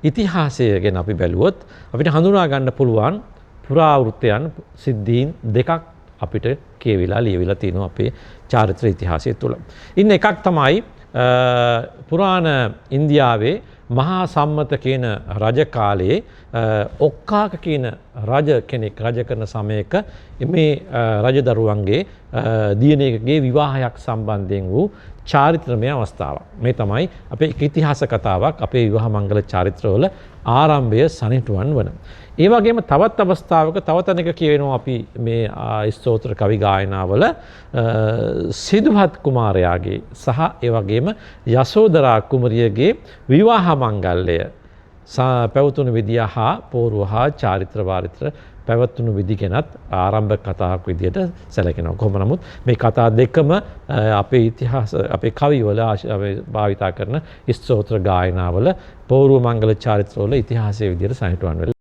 ඉතිහාසය ගැන අපි බැලුවොත් අපිට හඳුනා ගන්න පුළුවන් පුරාවෘත්තයන් සිද්ධීන් දෙකක් අපිට කියවිලා ලියවිලා තියෙනවා අපේ චාරිත්‍ර ඉතිහාසය තුළ. ඉන්න එකක් තමයි පුරාණ ඉන්දියාවේ මහා සම්මත කියන රජ කාලයේ ඔක්කාක කියන රජ කෙනෙක් රජ කරන සමයක මේ රජදරුවන්ගේ දියණියකගේ විවාහයක් සම්බන්ධයෙන් වූ චාරිත්‍රමය අවස්ථාවක්. මේ තමයි අපේ ඉතිහාස කතාවක් අපේ විවාහ මංගල චාරිත්‍රවල ආරම්භය සනිටුවන් වන. ඒ වගේම තවත් අවස්ථාවක තව තැනක කියවෙනවා අපි මේ ස්තෝත්‍ර කවි ගායනාවල සිදුහත් කුමාරයාගේ සහ ඒ වගේම යසෝදරා කුමරියගේ විවාහ මංගල්‍යය පැවතුණු විදිය හා පෝරුව හා චාරිත්‍ර වාරිත්‍ර පැවතුණු විදි ගැනත් ආරම්භ කතාවක් විදියට සැලකෙනවා. කොහොම නමුත් මේ කතා දෙකම අපේ ඉතිහාස අපේ කවිවල භාවිතා කරන ස්තෝත්‍ර ගායනාවල පෝරුව මංගල චාරිත්‍රවල ඉතිහාසයේ විදියට සනිටුවන් වෙලා